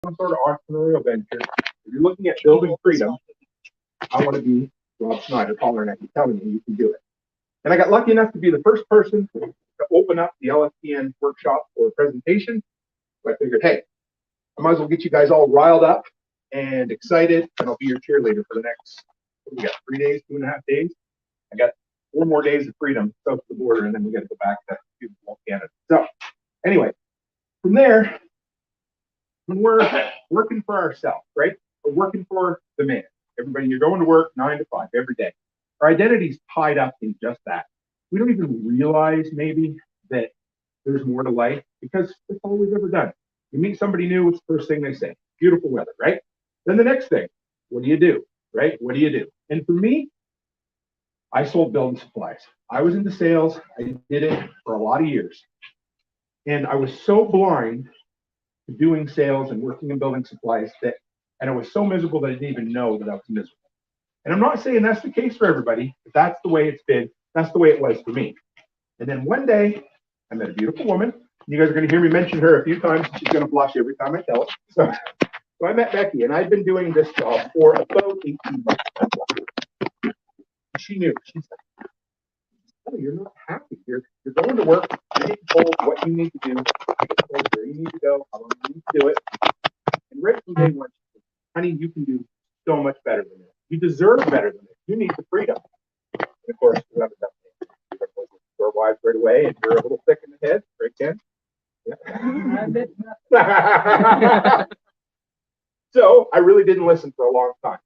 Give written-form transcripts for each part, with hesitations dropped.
some sort of entrepreneurial venture, if you're looking at building freedom, I want to be Rob Schneider hollering at you, telling you you can do it. And I got lucky enough to be the first person to open up the LFTN workshop for a presentation. So I figured, hey, I might as well get you guys all riled up and excited, and I'll be your cheerleader for the next, what do we got, 3 days, 2.5 days? I got 4 more days of freedom south of the border, and then we got to go back to beautiful Canada. So anyway, from there, when we're working for ourselves, right? We're working for the man. Everybody, you're going to work 9 to 5 every day. Our identity's tied up in just that. We don't even realize maybe that there's more to life because that's all we've ever done. You meet somebody new, it's the first thing they say. Beautiful weather, right? Then the next thing, what do you do, right? What do you do? And for me, I sold building supplies. I was into sales. I did it for a lot of years. And I was so blind to doing sales and working in building supplies and I was so miserable that I didn't even know that I was miserable. And I'm not saying that's the case for everybody, but that's the way it's been. That's the way it was for me. And then one day, I met a beautiful woman. You guys are going to hear me mention her a few times. She's going to blush every time I tell it. So I met Becky, and I'd been doing this job for about 18 months. She knew. She's like, oh, you're not happy. You're going to work. You're getting told what you need to do. You're told where you need to go, how long you need to do it. And right from day one, she said, honey, you can do so much better than this. You deserve better than this. You need the freedom. And of course, we haven't done anything. Your wives right away, and you're a little thick in the head, right, Ken? Yeah. So I really didn't listen for a long time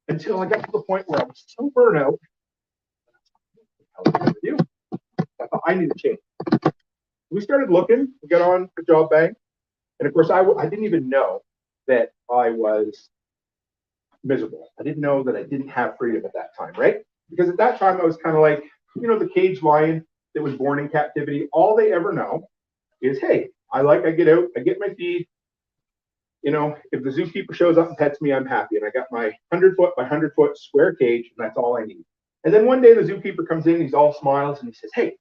until I got to the point where I was so burnt out. I thought I need to change. We started looking. We got on the job bank, and of course, I didn't even know that I was miserable. I didn't know that I didn't have freedom at that time, right? Because at that time, I was kind of like, the caged lion that was born in captivity. All they ever know is, hey, I get out, I get my feed. If the zookeeper shows up and pets me, I'm happy. And I got my 100-foot by 100-foot square cage, and that's all I need. And then one day the zookeeper comes in, he's all smiles, and he says, hey,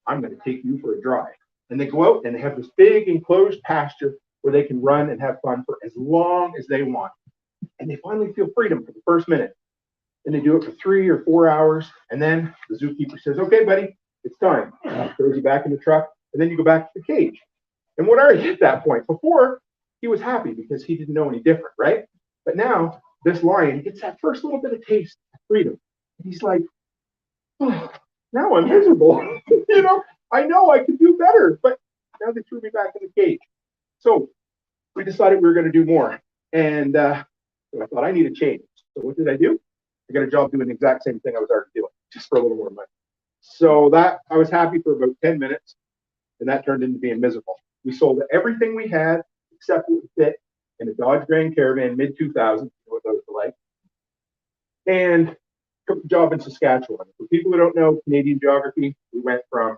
I'm going to take you for a drive. And they go out and they have this big enclosed pasture where they can run and have fun for as long as they want. And they finally feel freedom for the first minute. And they do it for 3 or 4 hours. And then the zookeeper says, okay, buddy, it's time. Throws you back in the truck. And then you go back to the cage. And what are you at that point? Before, he was happy because he didn't know any different, right? But now, this lion gets that first little bit of taste of freedom. And he's like, oh, now I'm miserable. I know I could do better, but now they threw me back in the cage. So we decided we were going to do more. And so I thought I need to change. So what did I do? I got a job doing the exact same thing I was already doing, just for a little more money. So that I was happy for about 10 minutes, and that turned into being miserable. We sold everything we had except what would fit in a Dodge Grand Caravan mid-2000s, you know what those were like, and took a job in Saskatchewan. For people who don't know Canadian geography, we went from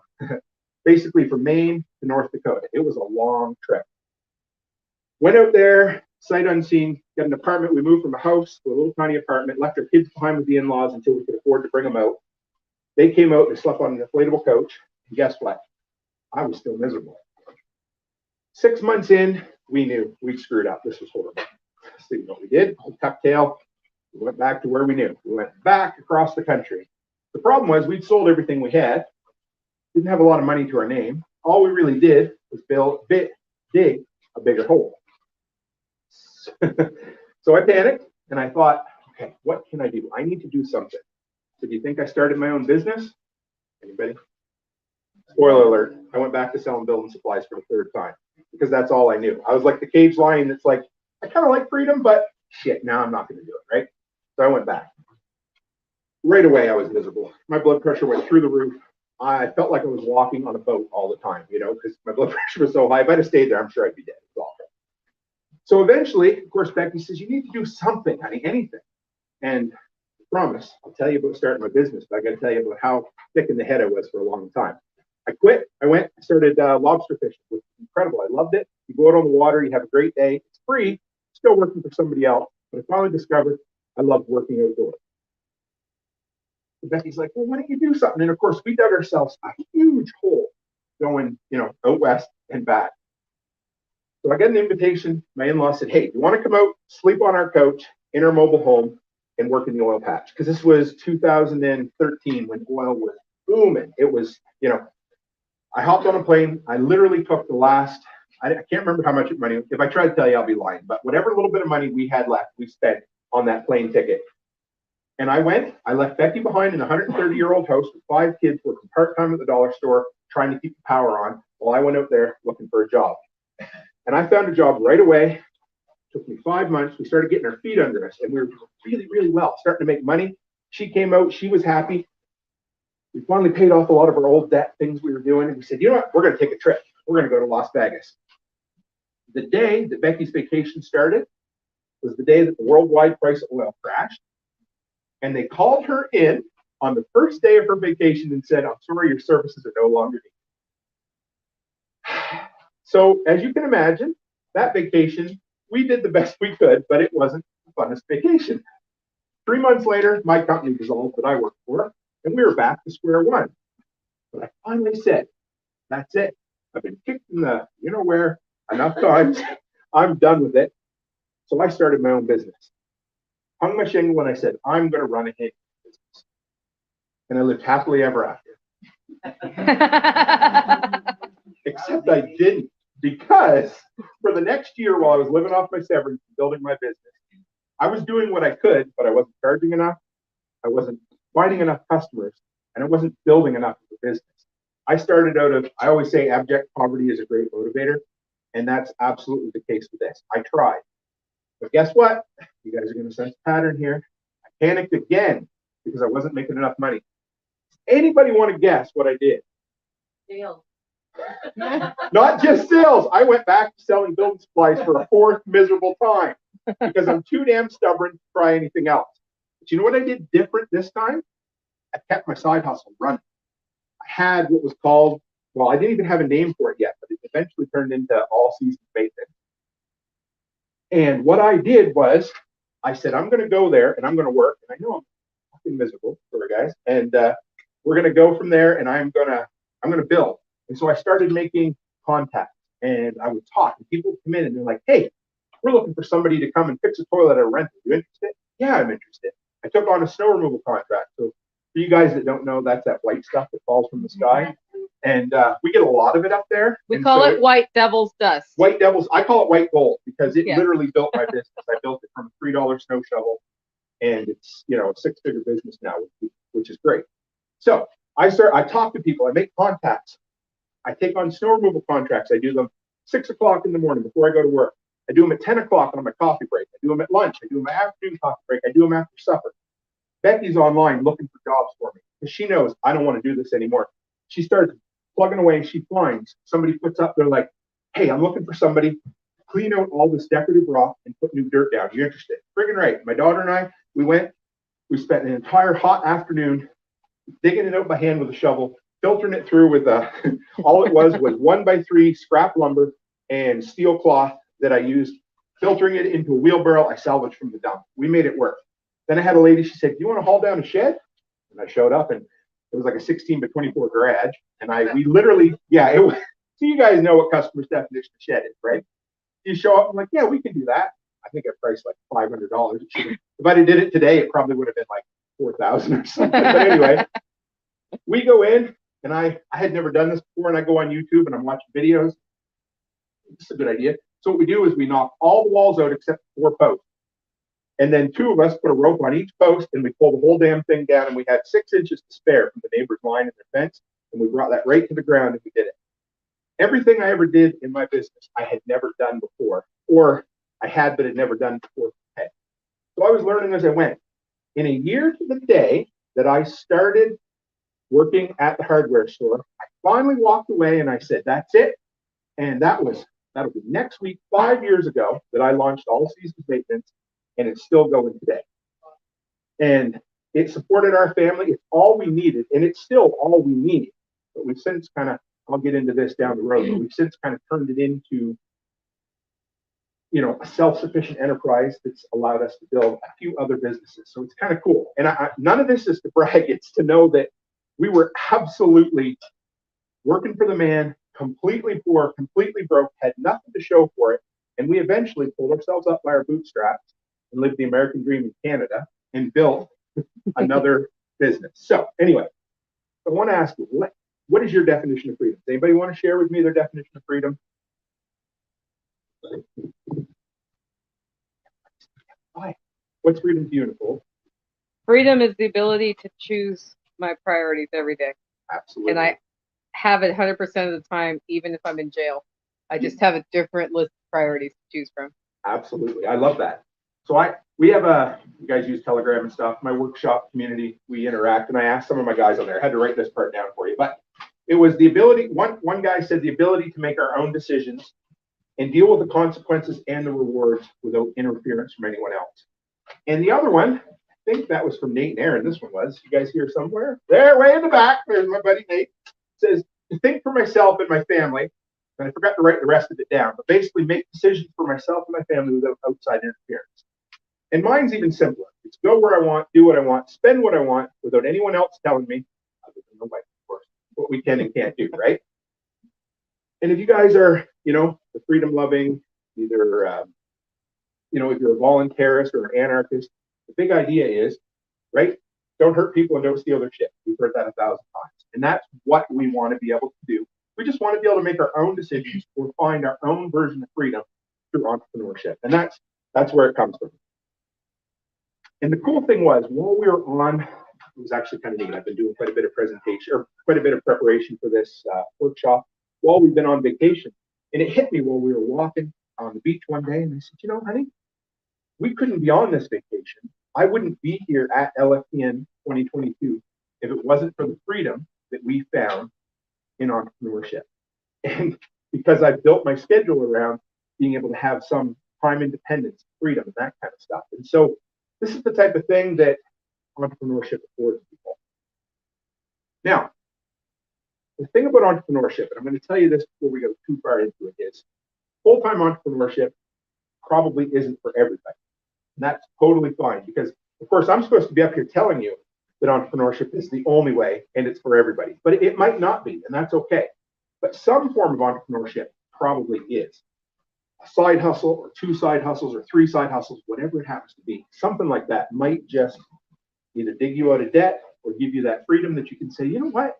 basically from Maine to North Dakota. It was a long trip. Went out there, sight unseen, got an apartment. We moved from a house to a little tiny apartment, left our kids behind with the in-laws until we could afford to bring them out. They came out, they slept on an inflatable couch, and guess what? I was still miserable. 6 months in, we knew we'd screwed up. This was horrible. So you know what we did? We tucked tail. We went back to where we knew. We went back across the country. The problem was we'd sold everything we had, didn't have a lot of money to our name. All we really did was dig a bigger hole. So I panicked and I thought, okay, what can I do? I need to do something. So do you think I started my own business? Anybody? Spoiler alert, I went back to selling building supplies for the third time because that's all I knew. I was like the caged lion that's like, I kind of like freedom, but shit, now I'm not going to do it, right? So I went back. Right away, I was miserable. My blood pressure went through the roof. I felt like I was walking on a boat all the time, because my blood pressure was so high. If I'd have stayed there, I'm sure I'd be dead. It was awful. So eventually, of course, Becky says, you need to do something, honey, anything. And I promise, I'll tell you about starting my business, but I got to tell you about how thick in the head I was for a long time. I quit. I went, I started lobster fishing, which was incredible. I loved it. You go out on the water, you have a great day. It's free, still working for somebody else. But I finally discovered I loved working outdoors. So Becky's like, well, why don't you do something? And of course, we dug ourselves a huge hole going, out west and back. So I got an invitation. My in-law said, hey, you want to come out, sleep on our couch in our mobile home and work in the oil patch? Because this was 2013 when oil was booming. It was, I hopped on a plane. I literally took the last, I can't remember how much money, if I try to tell you, I'll be lying, but whatever little bit of money we had left, we spent on that plane ticket. And I left Becky behind in a 130-year-old house with 5 kids working part-time at the dollar store, trying to keep the power on, while I went out there looking for a job. And I found a job right away. It took me 5 months. We started getting our feet under us, and we were doing really, really well, starting to make money. She came out. She was happy. We finally paid off a lot of our old debt, things we were doing, and we said, you know what? We're going to take a trip. We're going to go to Las Vegas. The day that Becky's vacation started was the day that the worldwide price of oil crashed. And they called her in on the first day of her vacation and said, I'm sorry, your services are no longer needed. So as you can imagine, that vacation, we did the best we could, but it wasn't the funnest vacation. 3 months later, my company dissolved that I worked for, and we were back to square one. But I finally said, that's it. I've been kicked in the where enough times. I'm done with it. So I started my own business. Hung my shingle and I said, I'm going to run a hay business. And I lived happily ever after. Except I didn't, because for the next year while I was living off my severance and building my business, I was doing what I could, but I wasn't charging enough. I wasn't finding enough customers, and I wasn't building enough of a business. I started out of, I always say abject poverty is a great motivator, and that's absolutely the case with this. I tried. But guess what? You guys are going to sense a pattern here. I panicked again because I wasn't making enough money. Anybody want to guess what I did? Sales. Not just sales. I went back to selling building supplies for a 4th miserable time because I'm too damn stubborn to try anything else. But you know what I did different this time? I kept my side hustle running. I had what was called, well, I didn't even have a name for it yet, but it eventually turned into all season maintenance. And what I did was, I said, I'm going to go there and I'm going to work. And I know I'm fucking miserable for guys. And we're going to go from there, and I'm going to build. And so I started making contacts, and I would talk, and people would come in and they're like, hey, we're looking for somebody to come and fix a toilet at a rental. You interested? Yeah, I'm interested. I took on a snow removal contract. So for you guys that don't know, that's that white stuff that falls from the sky. And we get a lot of it up there. We call it white devil's dust. White devil's, I call it white gold because it literally built my business. I built it from a $3 snow shovel, and it's, a 6-figure business now, which is great. So I talk to people, I make contacts. I take on snow removal contracts. I do them 6 o'clock in the morning before I go to work. I do them at 10 o'clock on my coffee break. I do them at lunch. I do them at afternoon coffee break. I do them after supper. Becky's online looking for jobs for me because she knows I don't want to do this anymore. She starts plugging away. She finds somebody puts up, they're like, hey, I'm looking for somebody to clean out all this decorative rock and put new dirt down. You interested? Friggin' right. My daughter and I, we spent an entire hot afternoon digging it out by hand with a shovel, filtering it through with all it was 1x3 scrap lumber and steel cloth that I used, filtering it into a wheelbarrow I salvaged from the dump. We made it work. Then I had a lady, she said, do you want to haul down a shed? And I showed up, and it was like a 16 by 24 garage. And we literally, it was, so you guys know what customer's definition of shed is, right? You show up, I'm like, yeah, we can do that. I think I priced like $500. If I did it today, it probably would have been like 4,000 or something. But anyway, we go in, and I had never done this before, and I go on YouTube and I'm watching videos. It's a good idea. So what we do is we knock all the walls out except 4 posts. And then 2 of us put a rope on each post, and we pull the whole damn thing down, and we had 6 inches to spare from the neighbor's line and their fence, and we brought that right to the ground, and we did it. Everything I ever did in my business, I had never done before, or I had but had never done before. Okay. So I was learning as I went. In a year to the day that I started working at the hardware store, I finally walked away and I said, that's it. And that'll be next week, 5 years ago, that I launched All Seasons Maintenance, and it's still going today. And it supported our family. It's all we needed, and it's still all we need. But we've since kind of, I'll get into this down the road, but we've since kind of turned it into, a self-sufficient enterprise that's allowed us to build a few other businesses. So it's kind of cool. And none of this is to brag. It's to know that we were absolutely working for the man, completely poor, completely broke, had nothing to show for it. And we eventually pulled ourselves up by our bootstraps and lived the American dream in Canada and built another business. So anyway, I want to ask you, what is your definition of freedom? Does anybody want to share with me their definition of freedom? Why? What's freedom to you, Nicole? Freedom is the ability to choose my priorities every day. Absolutely. And I have it 100% of the time, even if I'm in jail. I just have a different list of priorities to choose from. Absolutely. I love that. So we have you guys use Telegram and stuff. My workshop community, we interact, and I asked some of my guys on there. I had to write this part down for you, but it was the ability. One guy said the ability to make our own decisions and deal with the consequences and the rewards without interference from anyone else. And the other one, I think that was from Nate and Aaron. This one was. You guys here somewhere? There, way in the back. There's my buddy Nate. Says to think for myself and my family. And I forgot to write the rest of it down, but basically make decisions for myself and my family without outside interference. And mine's even simpler. It's go where I want, do what I want, spend what I want without anyone else telling me, other than the wife, of course, what we can and can't do, right? And if you guys are, the freedom-loving, either, if you're a voluntarist or an anarchist, the big idea is, right, don't hurt people and don't steal their shit. We've heard that 1,000 times. And that's what we want to be able to do. We just want to be able to make our own decisions or find our own version of freedom through entrepreneurship. And that's where it comes from. And the cool thing was, while we were on, it was actually kind of neat. I've been doing quite a bit of presentation or quite a bit of preparation for this workshop while we've been on vacation. And it hit me while we were walking on the beach one day. And I said, honey, we couldn't be on this vacation. I wouldn't be here at lftn 2022 if it wasn't for the freedom that we found in entrepreneurship. And because I built my schedule around being able to have some time independence, freedom, and that kind of stuff. And so this is the type of thing that entrepreneurship affords people. Now, the thing about entrepreneurship, and I'm going to tell you this before we go too far into it, is full-time entrepreneurship probably isn't for everybody. And that's totally fine because, of course, I'm supposed to be up here telling you that entrepreneurship is the only way and it's for everybody. But it might not be, and that's okay. But some form of entrepreneurship probably is. A side hustle or 2 side hustles or 3 side hustles, whatever it happens to be, something like that might just either dig you out of debt or give you that freedom that you can say, you know what?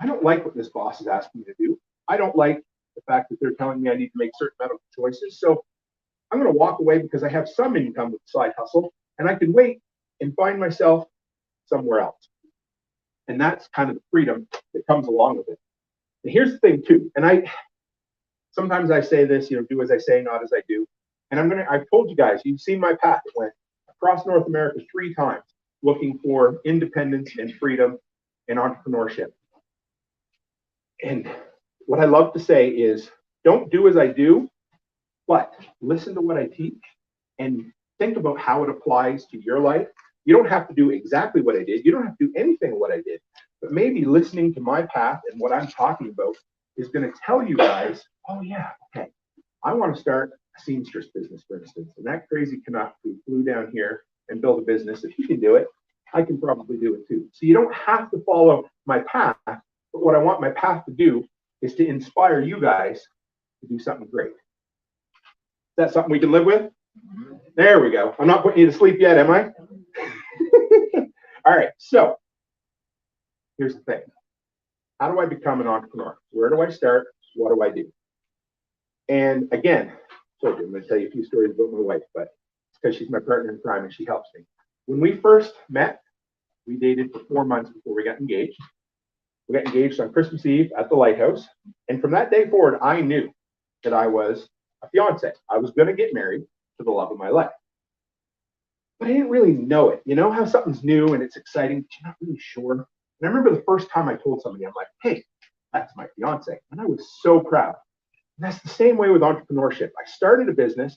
I don't like what this boss is asking me to do. I don't like the fact that they're telling me I need to make certain medical choices. So I'm going to walk away because I have some income with the side hustle and I can wait and find myself somewhere else. And that's kind of the freedom that comes along with it. And here's the thing too, and sometimes I say this, do as I say, not as I do. And I've told you guys, you've seen my path. It went across North America 3 times looking for independence and freedom and entrepreneurship. And what I love to say is, don't do as I do, but listen to what I teach and think about how it applies to your life. You don't have to do exactly what I did. You don't have to do anything what I did. But maybe listening to my path and what I'm talking about is going to tell you guys, oh, yeah, okay, I want to start a seamstress business, for instance. And that crazy Canuck who flew down here and built a business, if he can do it, I can probably do it too. So you don't have to follow my path. But what I want my path to do is to inspire you guys to do something great. Is that something we can live with? There we go. I'm not putting you to sleep yet, am I? All right. So here's the thing. How do I become an entrepreneur? Where do I start? What do I do? And again, I'm going to tell you a few stories about my wife, but it's because she's my partner in crime and she helps me. When we first met, we dated for 4 months before we got engaged. We got engaged on Christmas Eve at the lighthouse. And from that day forward, I knew that I was a fiance. I was going to get married to the love of my life. But I didn't really know it. You know how something's new and it's exciting, but you're not really sure. And I remember the first time I told somebody, I'm like, hey, that's my fiance. And I was so proud. And that's the same way with entrepreneurship. I started a business,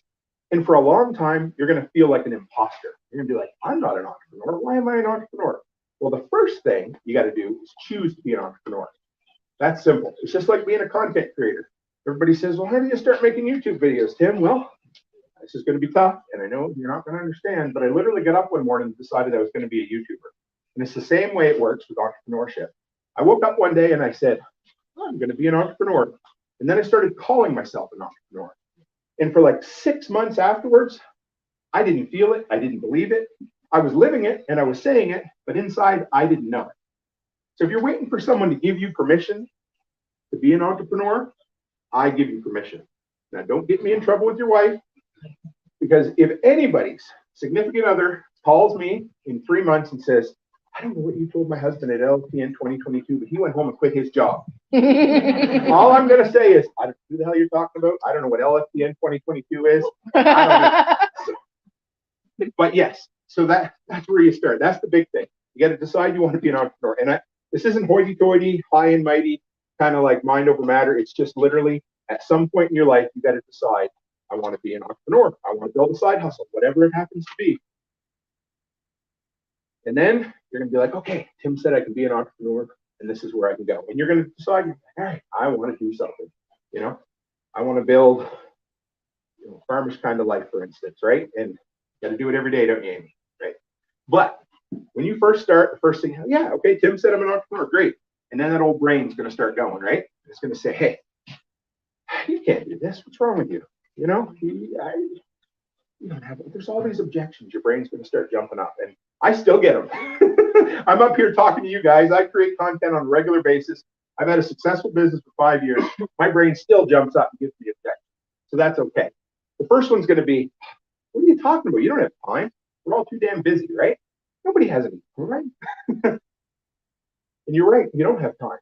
and for a long time, you're going to feel like an imposter. You're going to be like, I'm not an entrepreneur. Why am I an entrepreneur? Well, the first thing you got to do is choose to be an entrepreneur. That's simple. It's just like being a content creator. Everybody says, well, how do you start making YouTube videos, Tim? Well, this is going to be tough, and I know you're not going to understand, but I literally got up one morning and decided I was going to be a YouTuber. And it's the same way it works with entrepreneurship. I woke up one day and I said, I'm going to be an entrepreneur. And then I started calling myself an entrepreneur. And for like 6 months afterwards, I didn't feel it. I didn't believe it. I was living it and I was saying it, but inside I didn't know it. So if you're waiting for someone to give you permission to be an entrepreneur, I give you permission. Now, don't get me in trouble with your wife, because if anybody's significant other calls me in 3 months and says, I don't know what you told my husband at LTN 2022, but he went home and quit his job. All I'm going to say is, I don't know who the hell you're talking about. I don't know what LFTN 2022 is. I don't know. But yes, so that's where you start. That's the big thing. You got to decide you want to be an entrepreneur. And this isn't hoity-toity, high and mighty, kind of like mind over matter. It's just literally at some point in your life, you got to decide, I want to be an entrepreneur. I want to build a side hustle, whatever it happens to be. And then you're going to be like, okay, Tim said I can be an entrepreneur, and this is where I can go. And you're going to decide, all right, I want to do something. You know, I want to build, farmer's kind of life, for instance, right? And you got to do it every day, don't you, Amy? Right? But when you first start, the first thing, yeah, okay, Tim said I'm an entrepreneur, great. And then that old brain's going to start going, right? It's going to say, hey, you can't do this. What's wrong with you? You know, you don't have, there's all these objections. Your brain's going to start jumping up. And I still get them. I'm up here talking to you guys. I create content on a regular basis. I've had a successful business for 5 years. My brain still jumps up and gives me objections. So that's okay. The first one's going to be, what are you talking about? You don't have time. We're all too damn busy, right? Nobody has any time. And you're right. You don't have time.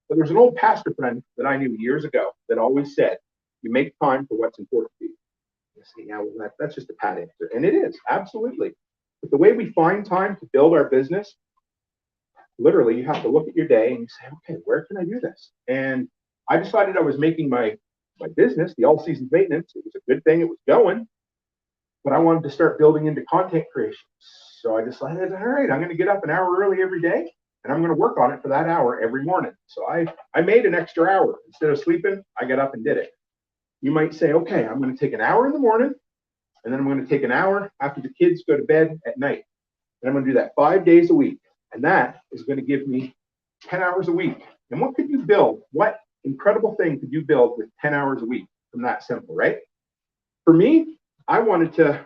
But there's an old pastor friend that I knew years ago that always said, you make time for what's important to you. You say, yeah, well, that's just a pat answer. And it is, absolutely. But the way we find time to build our business, literally, you have to look at your day and you say, okay, where can I do this? And I decided I was making my business, the all seasons maintenance. It was a good thing. It was going. But I wanted to start building into content creation. So I decided, all right, I'm going to get up an hour early every day. And I'm going to work on it for that hour every morning. So I made an extra hour. Instead of sleeping, I got up and did it. You might say, okay, I'm going to take an hour in the morning, and then I'm going to take an hour after the kids go to bed at night. And I'm going to do that 5 days a week. And that is going to give me 10 hours a week. And what could you build? What incredible thing could you build with 10 hours a week from that simple, right? For me, I wanted to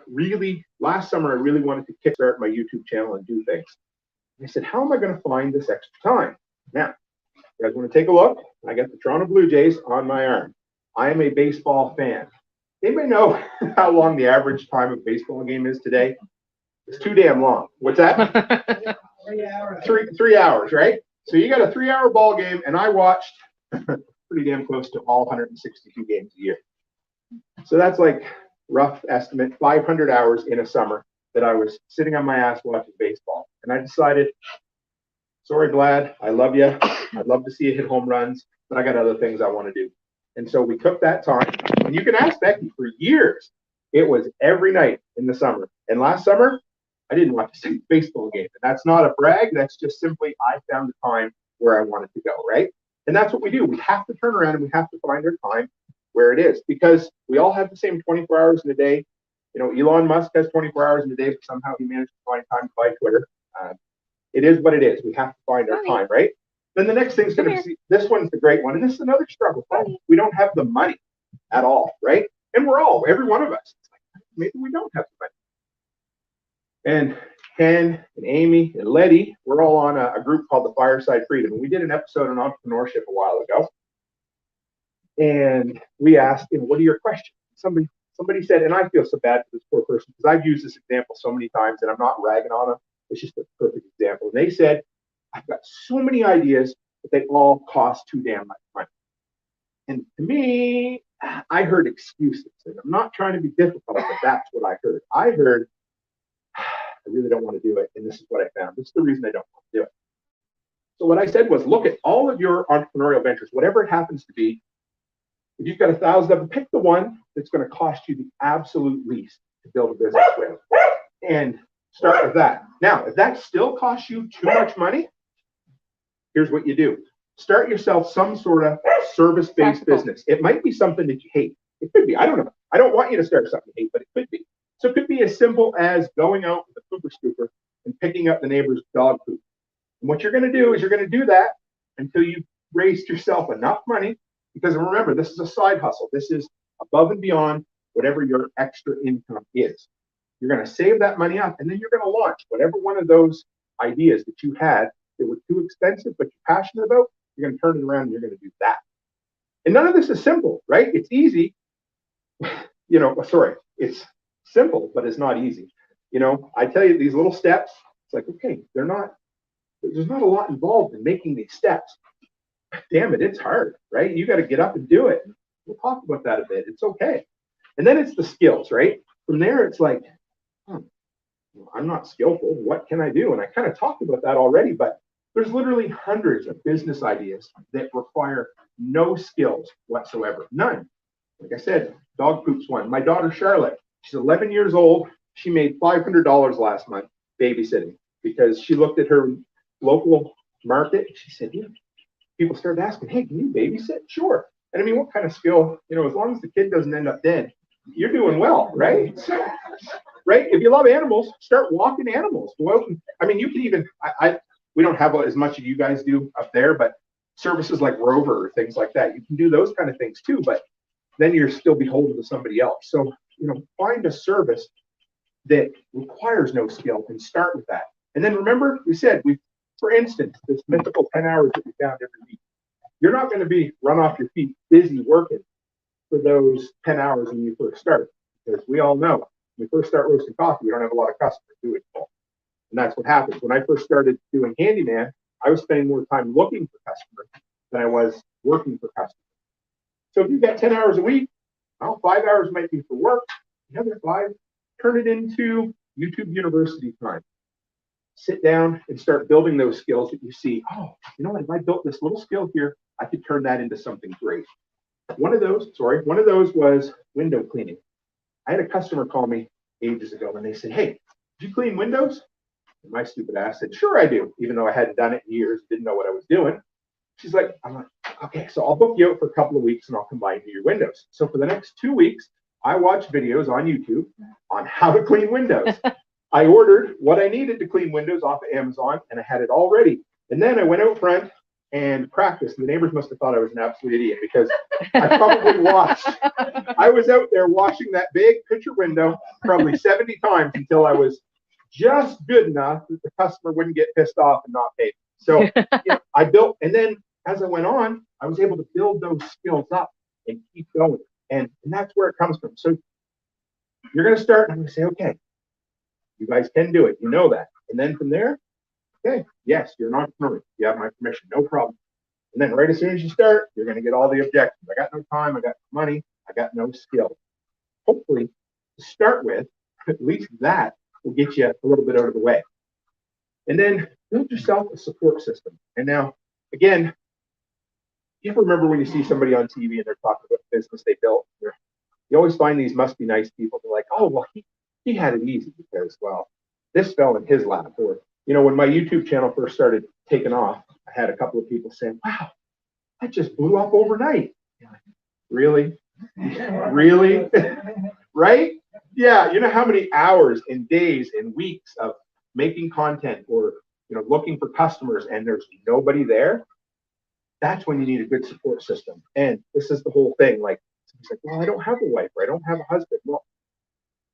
last summer, I really wanted to kickstart my YouTube channel and do things. I said, how am I going to find this extra time? Now, you guys want to take a look? I got the Toronto Blue Jays on my arm. I am a baseball fan. Anybody know how long the average time of a baseball game is today? It's too damn long. What's that? 3 hours. 3 hours, right? So you got a 3-hour ball game, and I watched pretty damn close to all 162 games a year. So that's like rough estimate, 500 hours in a summer that I was sitting on my ass watching baseball. And I decided, sorry, Vlad, I love you. I'd love to see you hit home runs, but I got other things I want to do. And so we took that time. And you can ask Becky, for years, it was every night in the summer. And last summer, I didn't watch a single baseball game. And that's not a brag. That's just simply I found the time where I wanted to go, right? And that's what we do. We have to turn around and we have to find our time where it is, because we all have the same 24 hours in a day. You know, Elon Musk has 24 hours in a day, but somehow he managed to find time to buy Twitter. It is what it is. We have to find our time, right? Then the next thing's going to be, this one's the great one. And this is another struggle. We don't have the money at all, right? And every one of us, it's like, maybe we don't have the money. And Ken and Amy and Letty, we're all on a group called the Fireside Freedom. And we did an episode on entrepreneurship a while ago. And we asked, what are your questions? Somebody said, and I feel so bad for this poor person because I've used this example so many times and I'm not ragging on them. It's just a perfect example. And they said, I've got so many ideas, but they all cost too damn much money. And to me, I heard excuses. And I'm not trying to be difficult, but that's what I heard. I heard, I really don't want to do it. And this is what I found. This is the reason I don't want to do it. So what I said was, look at all of your entrepreneurial ventures, whatever it happens to be. If you've got 1,000 of them, pick the one that's going to cost you the absolute least to build a business with. And start with that. Now, if that still costs you too much money, here's what you do. Start yourself some sort of service-based business. It might be something that you hate. It could be. I don't know. I don't want you to start something you hate, but it could be. So it could be as simple as going out with a pooper scooper and picking up the neighbor's dog poop. And what you're going to do is you're going to do that until you raised yourself enough money, because remember, this is a side hustle. This is above and beyond whatever your extra income is. You're going to save that money up, and then you're going to launch whatever one of those ideas that you had that were too expensive but you're passionate about. You're going to turn it around and you're going to do that. And none of this is simple, right? It's easy. It's simple, but it's not easy. I tell you these little steps, it's like, okay, there's not a lot involved in making these steps. Damn it, it's hard, right? You got to get up and do it. We'll talk about that a bit. It's okay. And then it's the skills, right? From there, it's like, I'm not skillful. What can I do? And I kind of talked about that already, but there's literally hundreds of business ideas that require no skills whatsoever. None. Like I said, dog poops one. My daughter, Charlotte, she's 11 years old. She made $500 last month babysitting because she looked at her local market. She said, yeah. People started asking, hey, can you babysit? Sure. And I mean, what kind of skill, as long as the kid doesn't end up dead, you're doing well, right? Right? If you love animals, start walking animals. Go out and, I mean, you can even, we don't have as much as you guys do up there, but services like Rover or things like that, you can do those kind of things too, but then you're still beholden to somebody else. So, find a service that requires no skill and start with that. And then remember, we said, for instance, this mythical 10 hours that we found every week, you're not going to be run off your feet, busy working for those 10 hours when you first start. Because we all know, when we first start roasting coffee, we don't have a lot of customers doing it. And that's what happens. When I first started doing handyman, I was spending more time looking for customers than I was working for customers. So if you've got 10 hours a week, well, 5 hours might be for work. The other 5, turn it into YouTube University time. Sit down and start building those skills that you see. Oh, you know what? If I built this little skill here, I could turn that into something great. One of those was window cleaning. I had a customer call me ages ago and they said, hey, do you clean windows? And my stupid ass said, sure I do, even though I hadn't done it in years, didn't know what I was doing. She's like, I'm like, okay, so I'll book you out for a couple of weeks and I'll come by and do your windows. So for the next 2 weeks, I watched videos on YouTube on how to clean windows. I ordered what I needed to clean windows off of Amazon and I had it all ready. And then I went out front and practiced. And the neighbors must have thought I was an absolute idiot because I probably I was out there washing that big picture window probably 70 times until I was just good enough that the customer wouldn't get pissed off and not pay. So I built, and then as I went on, I was able to build those skills up and keep going. And that's where it comes from. So you're going to start and I'm going to say, okay, you guys can do it. You know that. And then from there, okay, yes, you're an entrepreneur. You have my permission, no problem. And then right as soon as you start, you're going to get all the objections. I got no time. I got no money. I got no skill. Hopefully, to start with, at least that will get you a little bit out of the way. And then build yourself a support system. And now, again, you ever remember when you see somebody on TV and they're talking about the business they built? You always find these must be nice people. They're like, oh, well, he had it easy because, well, this fell in his lap. Or, when my YouTube channel first started taking off, I had a couple of people saying, wow, I just blew up overnight. Really? Really? Right? Yeah. You know how many hours and days and weeks of making content or, looking for customers and there's nobody there? That's when you need a good support system. And this is the whole thing. Like, it's like, well, I don't have a wife or I don't have a husband. Well,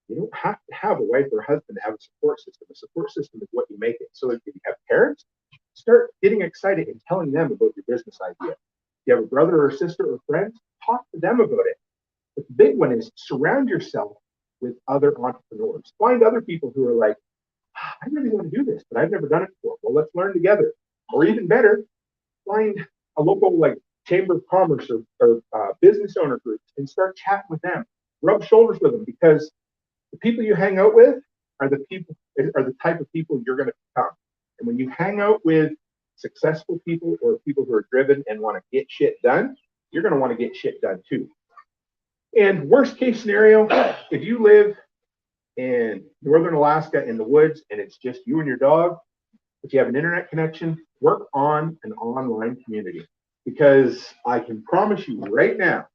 you don't have to have a wife or a husband to have a support system. A support system is what you make it. So if you have parents, start getting excited and telling them about your business idea. If you have a brother or sister or friends, talk to them about it. But the big one is surround yourself with other entrepreneurs. Find other people who are like, I really want to do this, but I've never done it before. Well, let's learn together. Or even better, find a local chamber of commerce or business owner groups and start chatting with them. Rub shoulders with them, because the people you hang out with are the type of people you're going to become. And when you hang out with successful people or people who are driven and want to get shit done, you're going to want to get shit done too. And worst case scenario, if you live in northern Alaska in the woods and it's just you and your dog, if you have an internet connection, work on an online community. Because I can promise you right now,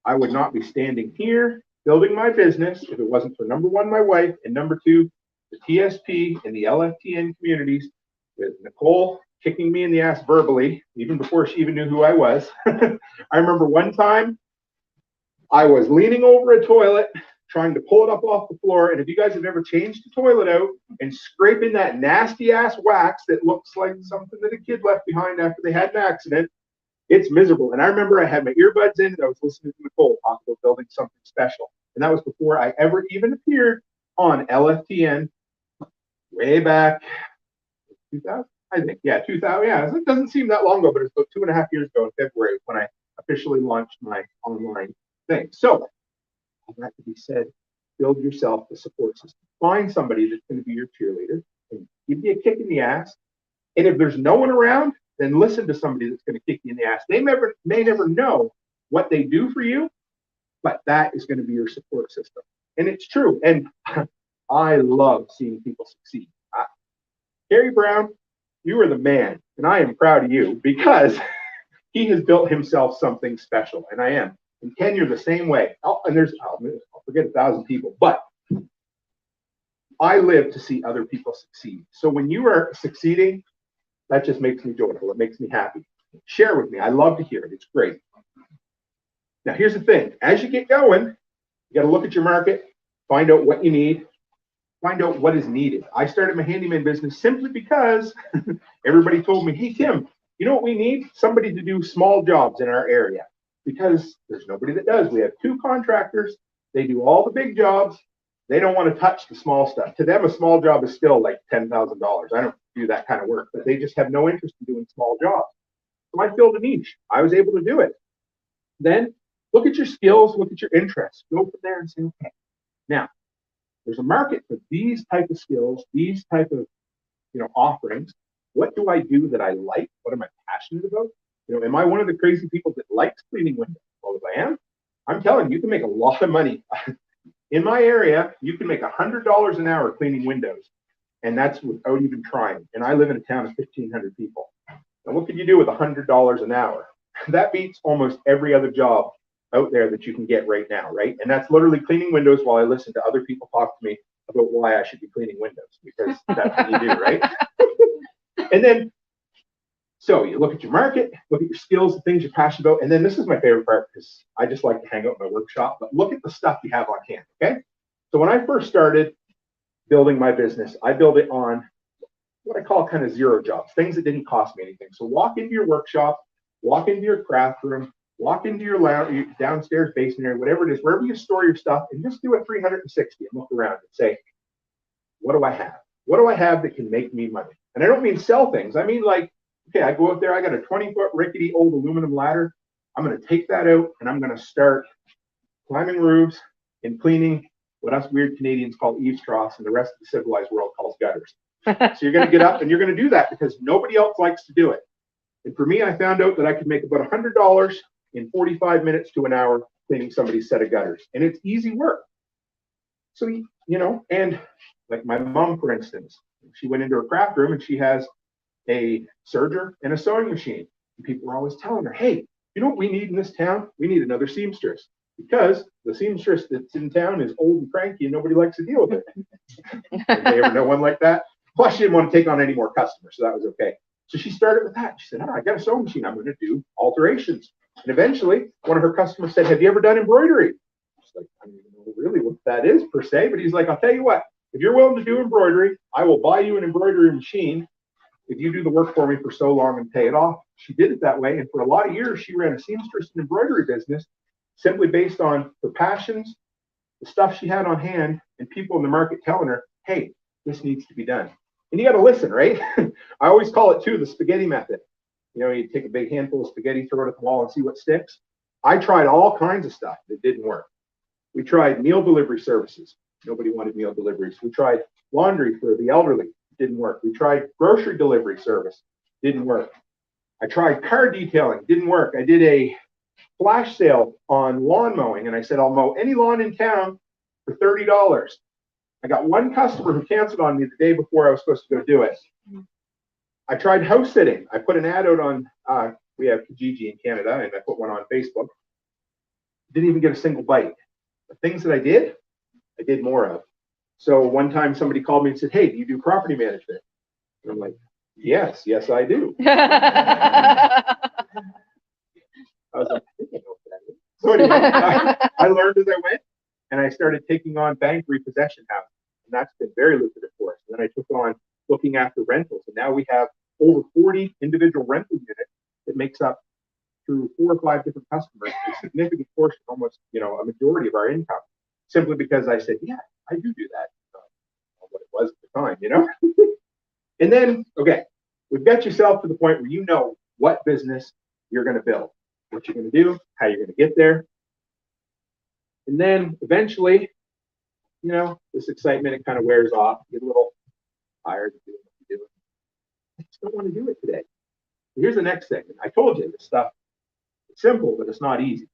I would not be standing here building my business if it wasn't for number one, my wife, and number two, the TSP and the LFTN communities with Nicole kicking me in the ass verbally, even before she even knew who I was. I remember one time I was leaning over a toilet, trying to pull it up off the floor. And if you guys have ever changed the toilet out and scraping that nasty ass wax that looks like something that a kid left behind after they had an accident, it's miserable. And I remember I had my earbuds in and I was listening to Nicole talk about building something special. And that was before I ever even appeared on lftn way back 2000, I think. Yeah, 2000. Yeah, it doesn't seem that long ago, but it's about 2.5 years ago in February when I officially launched my online thing. So, all that to be said, build yourself a support system. Find somebody that's going to be your cheerleader and give you a kick in the ass. And if there's no one around, then listen to somebody that's going to kick you in the ass. They may never know what they do for you, but that is going to be your support system. And it's true. And I love seeing people succeed. Gary Brown, you are the man, and I am proud of you because he has built himself something special, and I am. And Ken, you're the same way. I'll forget 1,000 people, but I live to see other people succeed. So when you are succeeding, that just makes me joyful. It makes me happy. Share with me. I love to hear it. It's great. Now, here's the thing. As you get going, you got to look at your market, find out what you need, find out what is needed. I started my handyman business simply because everybody told me, hey, Tim, you know what we need? Somebody to do small jobs in our area because there's nobody that does. We have 2 contractors. They do all the big jobs. They don't want to touch the small stuff. To them, a small job is still like $10,000. I don't do that kind of work, but they just have no interest in doing small jobs. So I filled a niche. I was able to do it. Then look at your skills, look at your interests. Go from there and say, okay, now there's a market for these type of skills, these type of offerings. What do I do that I like? What am I passionate about? Am I one of the crazy people that likes cleaning windows? Well, if I am, I'm telling you, you can make a lot of money. In my area, you can make $100 an hour cleaning windows, and that's without even trying. And I live in a town of 1,500 people. And what could you do with $100 an hour? That beats almost every other job out there that you can get right now, right? And that's literally cleaning windows while I listen to other people talk to me about why I should be cleaning windows, because that's what you do, right? And then, so you look at your market, look at your skills, the things you're passionate about, and then this is my favorite part because I just like to hang out in my workshop, but look at the stuff you have on hand, okay? So when I first started building my business, I built it on what I call kind of zero jobs, things that didn't cost me anything. So walk into your workshop, walk into your craft room, walk into your lounge, downstairs basement area, whatever it is, wherever you store your stuff, and just do it 360 and look around and say, what do I have? What do I have that can make me money? And I don't mean sell things. I mean, like, okay, I go out there, I got a 20-foot rickety old aluminum ladder. I'm going to take that out and I'm going to start climbing roofs and cleaning what us weird Canadians call eaves troughs and the rest of the civilized world calls gutters. So you're going to get up and you're going to do that because nobody else likes to do it. And for me, I found out that I could make about $100 in 45 minutes to an hour cleaning somebody's set of gutters. And it's easy work. So, and like my mom, for instance, she went into her craft room and she has a serger and a sewing machine. And people are always telling her, hey, you know what we need in this town? We need another seamstress because the seamstress that's in town is old and cranky and nobody likes to deal with it. Did they ever know one like that? Plus, she didn't want to take on any more customers, so that was okay. So she started with that. She said, I got a sewing machine. I'm going to do alterations. And eventually, one of her customers said, have you ever done embroidery? She's like, I don't even know really what that is per se, but he's like, I'll tell you what, if you're willing to do embroidery, I will buy you an embroidery machine if you do the work for me for so long and pay it off. She did it that way. And for a lot of years, she ran a seamstress and embroidery business simply based on her passions, the stuff she had on hand, and people in the market telling her, hey, this needs to be done. And you got to listen, right? I always call it, too, the spaghetti method. You take a big handful of spaghetti, throw it at the wall, and see what sticks. I tried all kinds of stuff that didn't work. We tried meal delivery services. Nobody wanted meal deliveries. We tried laundry for the elderly. Didn't work. We tried grocery delivery service. Didn't work. I tried car detailing. Didn't work. I did a flash sale on lawn mowing, and I said, I'll mow any lawn in town for $30. I got one customer who canceled on me the day before I was supposed to go do it. I tried house sitting. I put an ad out on, we have Kijiji in Canada, and I put one on Facebook. Didn't even get a single bite. The things that I did more of. So one time somebody called me and said, hey, do you do property management? And I'm like, Yes, I do. I was like, I think I know what that is. So anyway, I learned as I went, and I started taking on bank repossession houses, and that's been very lucrative for us. And then I took on looking after rentals, and now we have over 40 individual rental units that makes up through 4 or 5 different customers a significant portion, almost a majority of our income, simply because I said, yeah, I do that. What it was at the time. And then, okay, we've got yourself to the point where you know what business you're going to build, what you're going to do, how you're going to get there. And then eventually, this excitement, it kind of wears off. You get a little tired of doing what you're doing. I just don't want to do it today. Here's the next thing. I told you this stuff, it's simple, but it's not easy.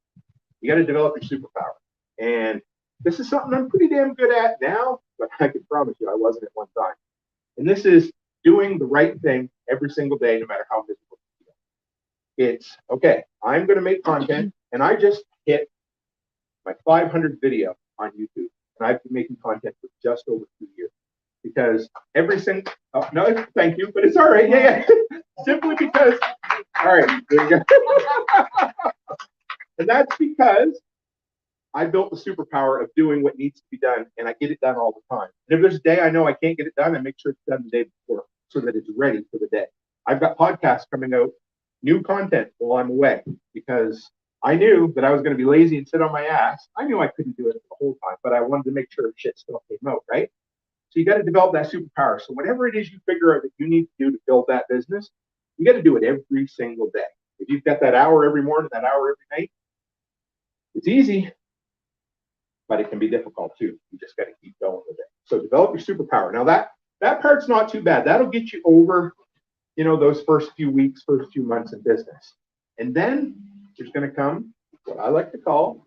You got to develop your superpower. And this is something I'm pretty damn good at now, but I can promise you I wasn't at one time. And this is doing the right thing every single day, no matter how miserable you feel. It's, okay, I'm going to make content, and I just hit my 500th video on YouTube, and I've been making content for just over 2 years. Because every single, oh, no, thank you, but it's all right, yeah. Simply because, all right, there you go. And that's because I built the superpower of doing what needs to be done, and I get it done all the time. And if there's a day I know I can't get it done, I make sure it's done the day before so that it's ready for the day. I've got podcasts coming out, new content while I'm away, because I knew that I was going to be lazy and sit on my ass. I knew I couldn't do it the whole time, but I wanted to make sure shit still came out, right? So you got to develop that superpower. So whatever it is you figure out that you need to do to build that business, you got to do it every single day. If you've got that hour every morning, that hour every night, it's easy, but it can be difficult too. You just got to keep going with it. So develop your superpower. Now that part's not too bad. That'll get you over, those first few weeks, first few months in business. And then there's going to come what I like to call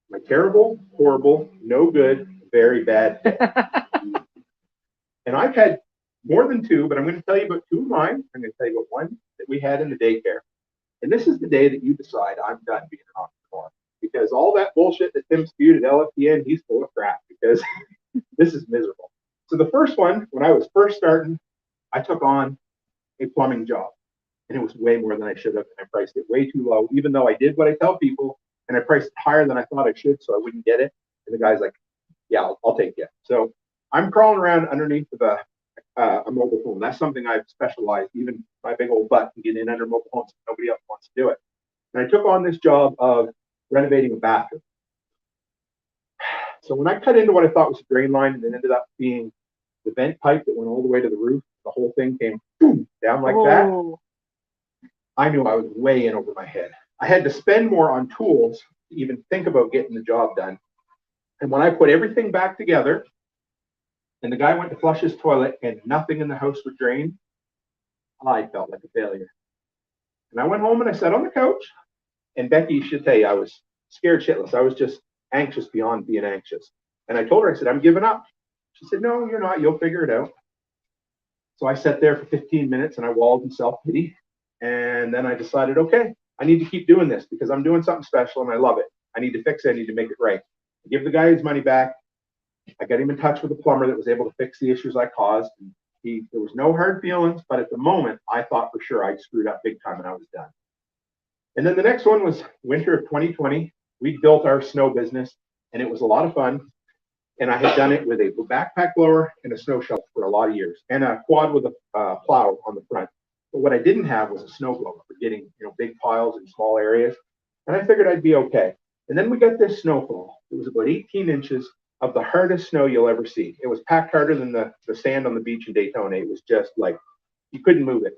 my terrible, horrible, no good, very bad day. And I've had more than 2, but I'm going to tell you about 2 of mine. I'm going to tell you about one that we had in the daycare. And this is the day that you decide I'm done being an entrepreneur. Because all that bullshit that Tim spewed at lftn, he's full of crap, because this is miserable. So the first one, when I was first starting, I took on a plumbing job. And it was way more than I should have. And I priced it way too low, even though I did what I tell people. And I priced it higher than I thought I should, so I wouldn't get it. And the guy's like, yeah, I'll take you. So I'm crawling around underneath of a mobile home. That's something I've specialized. Even my big old butt can get in under mobile homes. Nobody else wants to do it. And I took on this job of renovating a bathroom. So when I cut into what I thought was a drain line, and it ended up being the vent pipe that went all the way to the roof, the whole thing came boom, down like that. I knew I was way in over my head. I had to spend more on tools to even think about getting the job done. And when I put everything back together, and the guy went to flush his toilet and nothing in the house would drain, I felt like a failure. And I went home and I sat on the couch, and Becky should tell you, I was scared shitless. I was just anxious beyond being anxious. And I told her, I said, I'm giving up. She said, no, you're not. You'll figure it out. So I sat there for 15 minutes and I wallowed in self-pity. And then I decided, okay, I need to keep doing this because I'm doing something special and I love it. I need to fix it. I need to make it right. I give the guy his money back. I got him in touch with a plumber that was able to fix the issues I caused. There was no hard feelings, but at the moment, I thought for sure I'd screwed up big time and I was done. And then the next one was winter of 2020. We built our snow business, and it was a lot of fun. And I had done it with a backpack blower and a snow shovel for a lot of years, and a quad with a plow on the front. But what I didn't have was a snow blower for getting big piles in small areas. And I figured I'd be okay. And then we got this snowfall. It was about 18 inches of the hardest snow you'll ever see. It was packed harder than the sand on the beach in Daytona. It was just like you couldn't move it.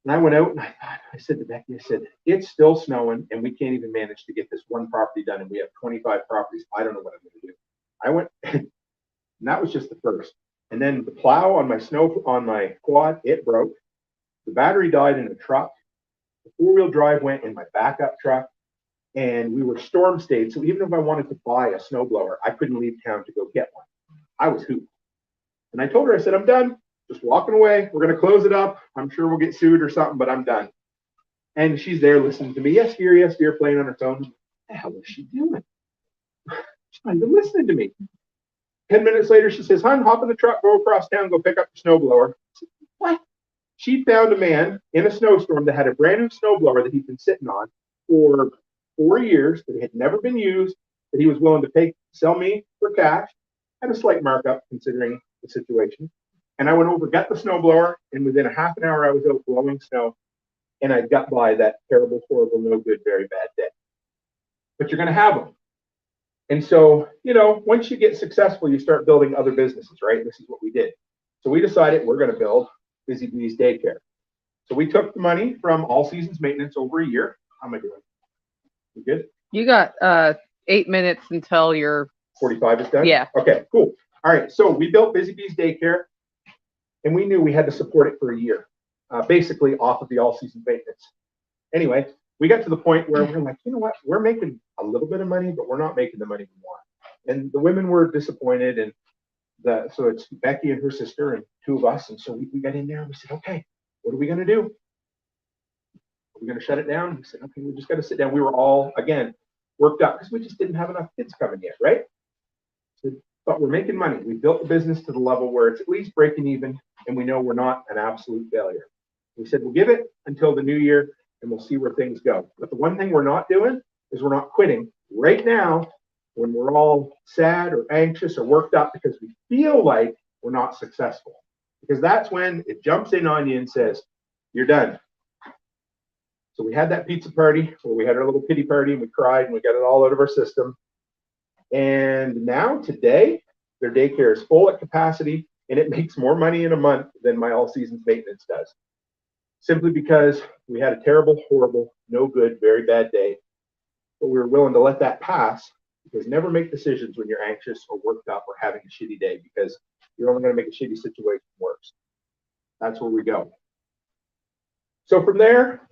And I went out and I said to Becky, I said, it's still snowing and we can't even manage to get this one property done. And we have 25 properties. I don't know what I'm going to do. I went, and that was just the first. And then the plow on my quad, it broke. The battery died in a truck. The 4-wheel drive went in my backup truck. And we were storm stayed. So even if I wanted to buy a snowblower, I couldn't leave town to go get one. I was hooped. And I told her, I said, I'm done. Just walking away. We're going to close it up. I'm sure we'll get sued or something, but I'm done. And she's there listening to me. Yes, dear, playing on her phone. What the hell is she doing? She's not even listening to me. 10 minutes later, she says, hon, hop in the truck, go across town, go pick up the snowblower. she found a man in a snowstorm that had a brand new snowblower that he'd been sitting on for 4 years, that had never been used, that he was willing to sell me for cash at a slight markup considering the situation. And I went over, got the snowblower, and within a half an hour I was out blowing snow, and I got by that terrible, horrible, no good, very bad day. But you're going to have them. And so, once you get successful, you start building other businesses, right? This is what we did. So we decided we're going to build Busy Bees Daycare. So we took the money from All Seasons Maintenance over a year. How am I doing? You good? You got 8 minutes until you're 45 is done? Yeah. Okay, cool. All right, so we built Busy Bees Daycare, and we knew we had to support it for a year, basically off of the All Seasons Maintenance. Anyway, we got to the point where we're like, you know what? We're making a little bit of money, but we're not making the money we want. And the women were disappointed, and so it's Becky and her sister and two of us. And so we got in there and we said, okay, what are we going to do? Are we going to shut it down? We said, okay, we just got to sit down. We were all, again, worked up because we just didn't have enough kids coming yet, right? So, but we're making money. We built the business to the level where it's at least breaking even, and we know we're not an absolute failure. We said, we'll give it until the new year, and we'll see where things go. But the one thing we're not doing is we're not quitting right now when we're all sad or anxious or worked up because we feel like we're not successful. Because that's when it jumps in on you and says, you're done. So we had that pizza party where we had our little pity party and we cried and we got it all out of our system. And now today, their daycare is full at capacity and it makes more money in a month than my All Seasons Maintenance does. Simply because we had a terrible, horrible, no good, very bad day. But we were willing to let that pass, because never make decisions when you're anxious or worked up or having a shitty day, because you're only going to make a shitty situation worse. That's where we go. So from there,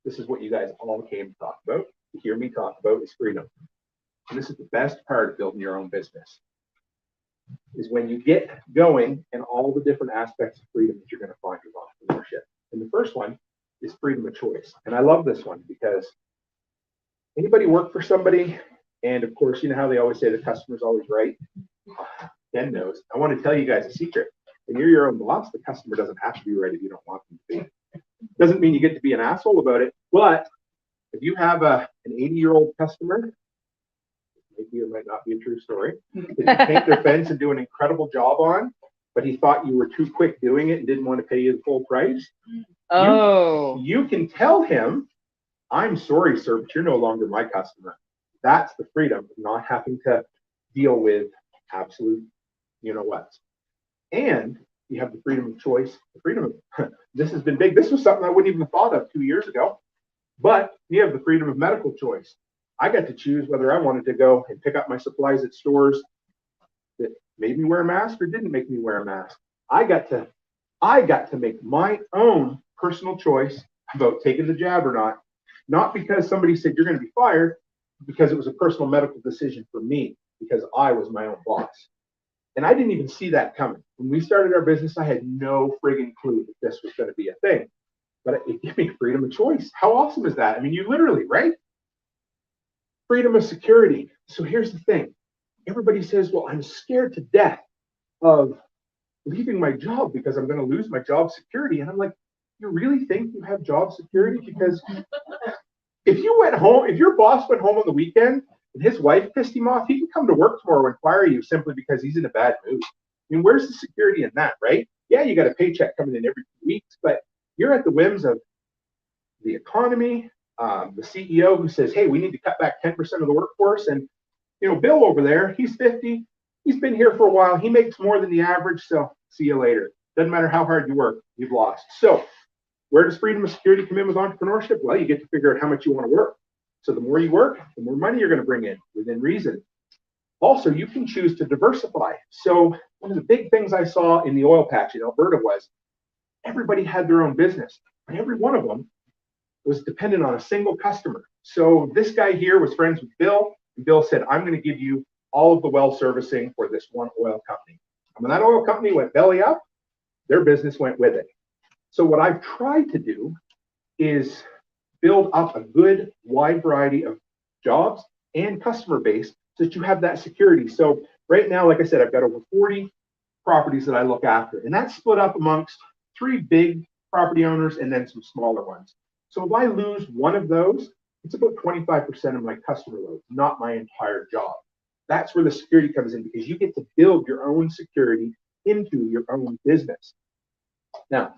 this is what you guys all came to talk about. To hear me talk about is freedom. And this is the best part of building your own business, is when you get going and all the different aspects of freedom that you're going to find with entrepreneurship. And the first one is freedom of choice. And I love this one because anybody work for somebody, and of course, you know how they always say the customer's always right? Ken knows. I want to tell you guys a secret. When you're your own boss, the customer doesn't have to be right if you don't want them to be. Doesn't mean you get to be an asshole about it, but if you have an 80-year-old customer, maybe it might not be a true story, that you paint their fence and do an incredible job on, but he thought you were too quick doing it and didn't want to pay you the full price. Oh. You can tell him, I'm sorry, sir, but you're no longer my customer. That's the freedom of not having to deal with absolute you-know-what. And you have the freedom of choice. The freedom of, this has been big. This was something I wouldn't even have thought of 2 years ago. But you have the freedom of medical choice. I got to choose whether I wanted to go and pick up my supplies at stores that made me wear a mask or didn't make me wear a mask. I got to make my own personal choice about taking the jab or not. Not because somebody said you're going to be fired, because it was a personal medical decision for me, because I was my own boss. And I didn't even see that coming. When we started our business, I had no friggin' clue that this was going to be a thing. But it gave me freedom of choice. How awesome is that? I mean, you literally, right? Freedom of security. So here's the thing. Everybody says, well, I'm scared to death of leaving my job because I'm going to lose my job security. And I'm like, you really think you have job security? Because if you went home, if your boss went home on the weekend and his wife pissed him off, he can come to work tomorrow and fire you simply because he's in a bad mood. I mean, where's the security in that, right? Yeah, you got a paycheck coming in every 2 weeks, but you're at the whims of the economy, the CEO who says, hey, we need to cut back 10% of the workforce. And, Bill over there, he's 50. He's been here for a while. He makes more than the average. So see you later. Doesn't matter how hard you work, you've lost. So where does freedom of security come in with entrepreneurship? Well, you get to figure out how much you want to work. So the more you work, the more money you're going to bring in within reason. Also, you can choose to diversify. So one of the big things I saw in the oil patch in Alberta was everybody had their own business, and every one of them was dependent on a single customer. So this guy here was friends with Bill, and Bill said, I'm going to give you all of the well servicing for this one oil company. And when that oil company went belly up, their business went with it. So what I've tried to do is build up a good wide variety of jobs and customer base so that you have that security. So right now, like I said, I've got over 40 properties that I look after, and that's split up amongst 3 big property owners, and then some smaller ones. So if I lose one of those, it's about 25% of my customer load, not my entire job. That's where the security comes in, because you get to build your own security into your own business. Now,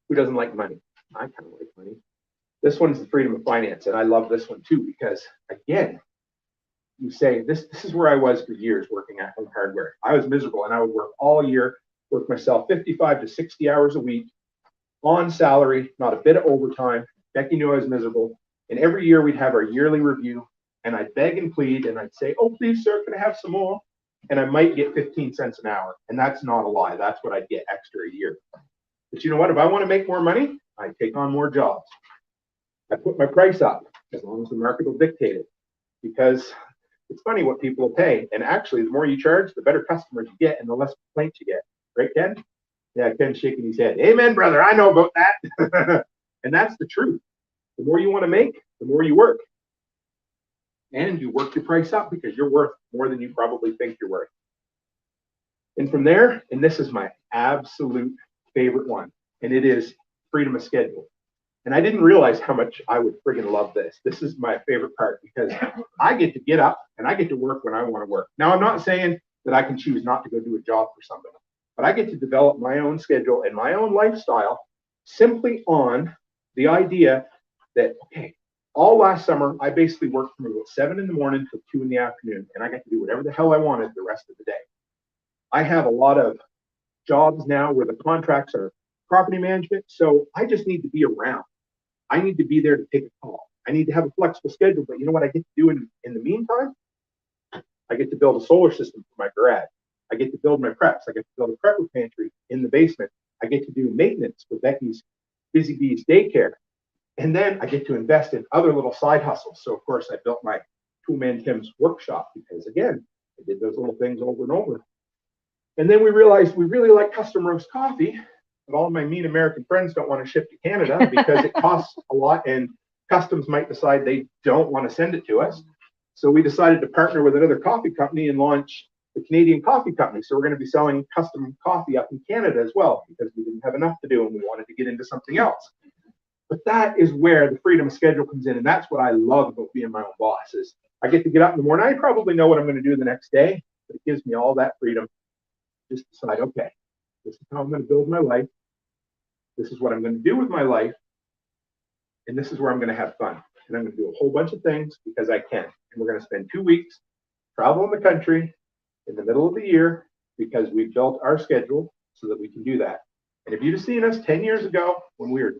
who doesn't like money? I kind of like money. This one's the freedom of finance, and I love this one too, because again, you say this is where I was for years working at Home Hardware. I was miserable, and I would work all year, work myself 55 to 60 hours a week on salary, not a bit of overtime. Becky knew I was miserable. And every year we'd have our yearly review, and I'd beg and plead, and I'd say, oh, please, sir, can I have some more? And I might get 15 cents an hour. And that's not a lie. That's what I'd get extra a year. But you know what? If I want to make more money, I take on more jobs. I put my price up as long as the market will dictate it, because it's funny what people will pay. And actually, the more you charge, the better customers you get and the less complaints you get. Right, Ken? Yeah, Ken's shaking his head. Amen, brother. I know about that. And that's the truth. The more you want to make, the more you work. And you work your price up because you're worth more than you probably think you're worth. And from there, and this is my absolute favorite one, and it is freedom of schedule. And I didn't realize how much I would friggin' love this. This is my favorite part, because I get to get up and I get to work when I want to work. Now, I'm not saying that I can choose not to go do a job for somebody, but I get to develop my own schedule and my own lifestyle simply on the idea that, okay, all last summer, I basically worked from about 7 in the morning till 2 in the afternoon, and I got to do whatever the hell I wanted the rest of the day. I have a lot of jobs now where the contracts are property management, so I just need to be around. I need to be there to take a call. I need to have a flexible schedule, but you know what I get to do in the meantime? I get to build a solar system for my garage. I get to build my preps. I get to build a prepper pantry in the basement. I get to do maintenance for Becky's Busy Bees daycare. And then I get to invest in other little side hustles. So, of course, I built my Toolman Tim's workshop because, again, I did those little things over and over. And then we realized we really like custom roast coffee, but all of my mean American friends don't want to ship to Canada because it costs a lot, and customs might decide they don't want to send it to us. So we decided to partner with another coffee company and launch the Canadian Coffee Company. So we're going to be selling custom coffee up in Canada as well, because we didn't have enough to do and we wanted to get into something else. But that is where the freedom of schedule comes in, and that's what I love about being my own boss. Is I get to get up in the morning. I probably know what I'm going to do the next day, but it gives me all that freedom. Just decide, okay, this is how I'm going to build my life. This is what I'm going to do with my life, and this is where I'm going to have fun. And I'm going to do a whole bunch of things because I can. And we're going to spend 2 weeks traveling the country in the middle of the year because we've built our schedule so that we can do that. And if you'd have seen us 10 years ago when we were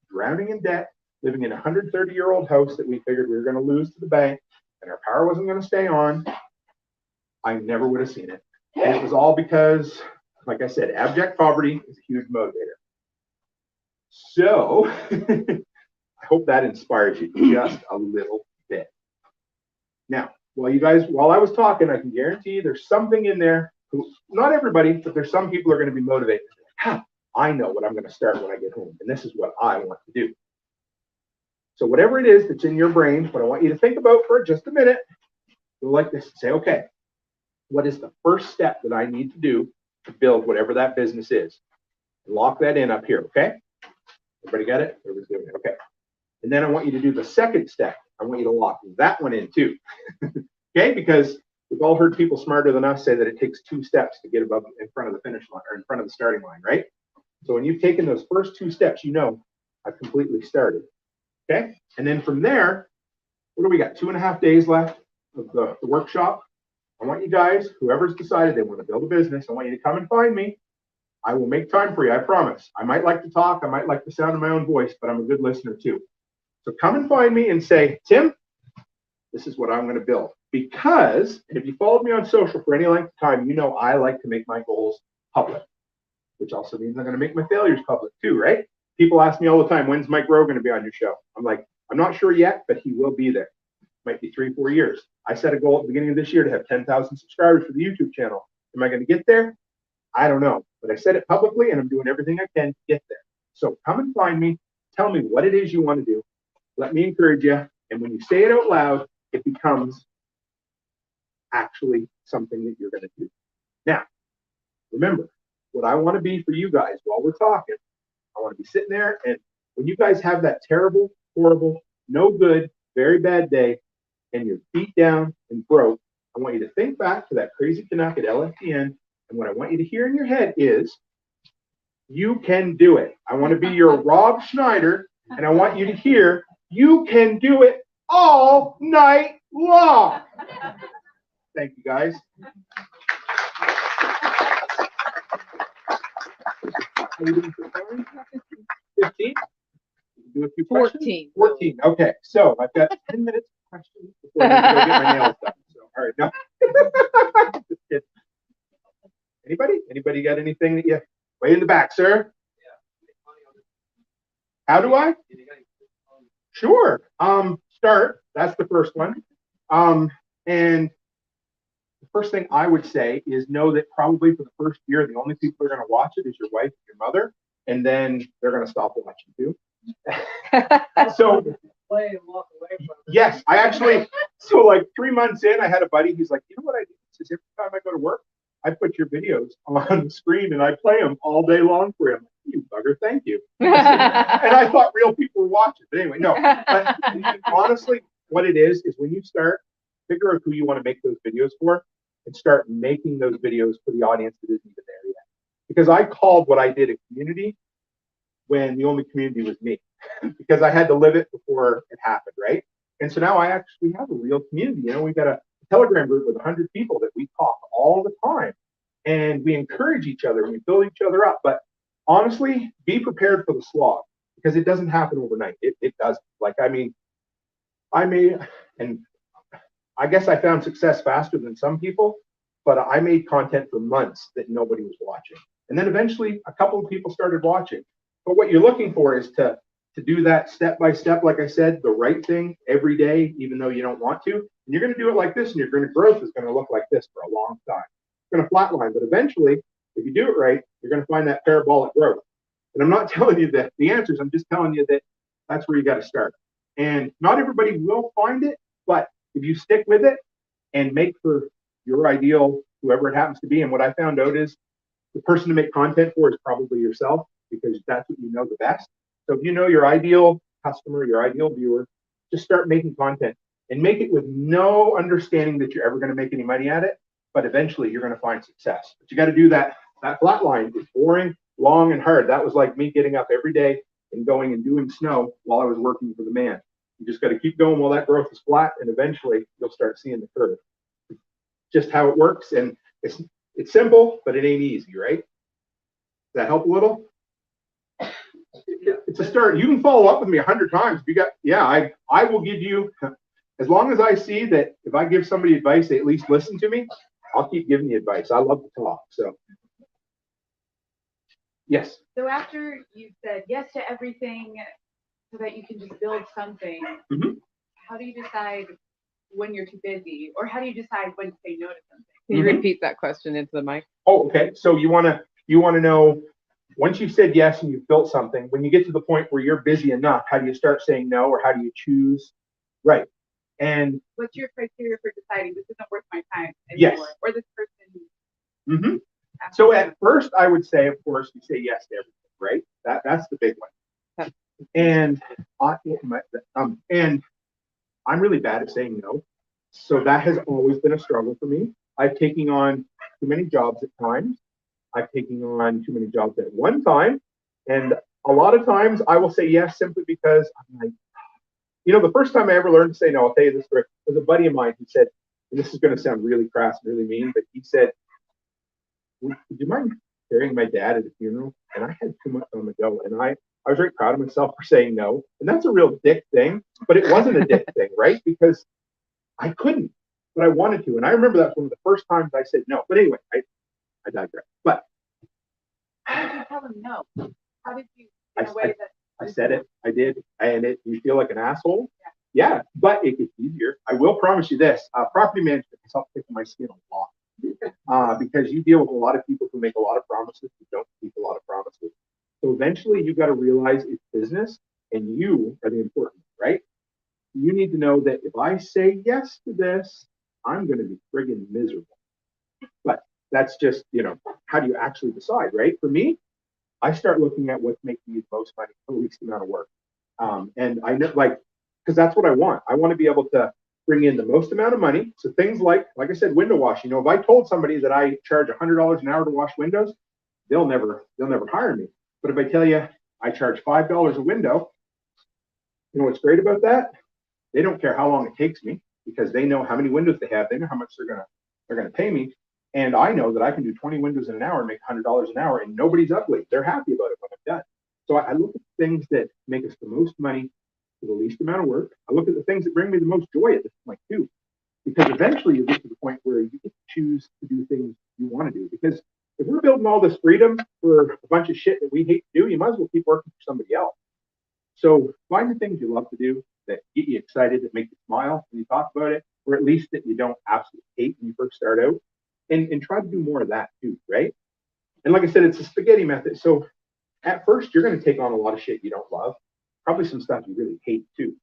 drowning in debt, living in a 130-year-old house that we figured we were going to lose to the bank, and our power wasn't going to stay on, I never would have seen it. And it was all because, like I said, abject poverty is a huge motivator. So I hope that inspires you just a little bit. Now, while I was talking, I can guarantee you there's something in there who, not everybody, but there's some people who are going to be motivated. I know what I'm going to start when I get home, and this is what I want to do. So whatever it is that's in your brain, what I want you to think about for just a minute, you'll like this, say, okay, what is the first step that I need to do to build whatever that business is? Lock that in up here, okay? Everybody got it? Everybody's doing it, okay. And then I want you to do the second step. I want you to lock that one in too, okay? Because we've all heard people smarter than us say that it takes 2 steps to get above in front of the finish line, or in front of the starting line, right? So when you've taken those first 2 steps, you know I've completely started, okay? And then from there, what do we got? 2.5 days left of the workshop. I want you guys, whoever's decided they want to build a business, I want you to come and find me. I will make time for you, I promise. I might like to talk, I might like the sound of my own voice, but I'm a good listener too. So come and find me and say, Tim, this is what I'm going to build. Because, and if you followed me on social for any length of time, you know I like to make my goals public, which also means I'm going to make my failures public too, right? People ask me all the time, when's Mike Rowe going to be on your show? I'm like, I'm not sure yet, but he will be there. Might be 3 or 4 years. I set a goal at the beginning of this year to have 10,000 subscribers for the YouTube channel. Am I going to get there? I don't know, but I said it publicly and I'm doing everything I can to get there. So come and find me. Tell me what it is you want to do. Let me encourage you. And when you say it out loud, it becomes actually something that you're going to do. Now, remember, what I want to be for you guys while we're talking, I want to be sitting there. And when you guys have that terrible, horrible, no good, very bad day, and you're beat down and broke, I want you to think back to that crazy Canuck at lftn. And what I want you to hear in your head is, you can do it. I want to be your Rob Schneider, and I want you to hear, you can do it all night long. Thank you, guys. Are you doing 15? Do a few 14. Questions? 14. Okay, so I've got 10 minutes of questions before I need to go get my nails done. So, all right, no. Just kidding. Anybody got anything that you way in the back, sir? How do I? Sure. Start. That's the first one. And the first thing I would say is know that probably for the first year, the only people who are going to watch it is your wife and your mother, and then they're going to stop watching too. So, yes, I actually, so like 3 months in, I had a buddy, he's like, you know what I do? He says, every time I go to work, I put your videos on the screen and I play them all day long for him. You bugger, thank you. And I thought real people were watching, but anyway, no. But honestly, what it is when you start, figure out who you want to make those videos for and start making those videos for the audience that isn't even there yet. Because I called what I did a community when the only community was me, because I had to live it before it happened, right? And so now I actually have a real community. You know, we've got a Telegram group with 100 people that we talk all the time, and we encourage each other, and we build each other up. But honestly, be prepared for the slog, because it doesn't happen overnight. It doesn't. Like, I mean, and I guess I found success faster than some people, but I made content for months that nobody was watching. And then eventually a couple of people started watching. But what you're looking for is to do that step by step, like I said, the right thing every day, even though you don't want to. And you're going to do it like this, and your growth is going to look like this for a long time. It's going to flatline, but eventually, if you do it right, you're going to find that parabolic growth. And I'm not telling you that the answers, I'm just telling you that that's where you got to start. And not everybody will find it, but if you stick with it and make for your ideal, whoever it happens to be, and what I found out is the person to make content for is probably yourself, because that's what you know the best. So if you know your ideal customer, your ideal viewer, just start making content and make it with no understanding that you're ever going to make any money at it, but eventually you're going to find success. But you got to do that. That flat line is boring, long, and hard. That was like me getting up every day and going and doing snow while I was working for the man. You just got to keep going while that growth is flat, and eventually you'll start seeing the curve. Just how it works, and it's simple, but it ain't easy, right? Does that help a little? It's a start. You can follow up with me 100 times. I will give you, as long as I see that if I give somebody advice, they at least listen to me, I'll keep giving you advice. I love to talk. So, yes. So after you said yes to everything so that you can just build something, how do you decide when you're too busy, or how do you decide when to say no to something? Can you repeat that question into the mic? Oh, okay. So you want to know, once you've said yes and you've built something, when you get to the point where you're busy enough, how do you start saying no, or how do you choose? Right. And what's your criteria for deciding this isn't worth my time anymore, yes, or this person? So at first, I would say, of course, you say yes to everything, right? That's the big one. And I'm really bad at saying no, so that has always been a struggle for me. I've taken on too many jobs at times. I've taken on too many jobs at one time, and a lot of times I will say yes simply because I'm like, the first time I ever learned to say no, I'll tell you this story. There was a buddy of mine who said, and this is going to sound really crass and really mean, but he said, would you mind carrying my dad at a funeral? And I had too much on the go, and I was very proud of myself for saying no. And that's a real dick thing, but it wasn't a dick thing, right? Because I couldn't, but I wanted to. And I remember that's one of the first times I said no. But anyway, I digress. But how did you tell him no? How did you, I said it. I did. And you feel like an asshole? Yeah, but it gets easier. I will promise you this. Property management has helped kicking my skin a lot. Because you deal with a lot of people who make a lot of promises who don't keep a lot of promises. So eventually you got to realize it's business and you are the important, right? You need to know that if I say yes to this, I'm going to be friggin' miserable. But that's just, how do you actually decide, right? For me, I start looking at what's making me the most money for the least amount of work. And I know, like, because that's what I want. I want to be able to bring in the most amount of money. So things like I said, window wash. You know, if I told somebody that I charge $100 an hour to wash windows, they'll never hire me. But if I tell you I charge $5 a window, you know what's great about that? They don't care how long it takes me because they know how many windows they have. They know how much they're gonna pay me, and I know that I can do 20 windows in an hour and make $100 an hour, and nobody's ugly. They're happy about it when I'm done. So I look at things that make us the most money for the least amount of work. I look at the things that bring me the most joy at this point too, because eventually you get to the point where you get to choose to do things you want to do. Because if we're building all this freedom for a bunch of shit that we hate to do, you might as well keep working for somebody else. So find the things you love to do that get you excited, that make you smile when you talk about it, or at least that you don't absolutely hate when you first start out, and try to do more of that too, right? And like I said, it's a spaghetti method. So at first, you're going to take on a lot of shit you don't love, probably some stuff you really hate too.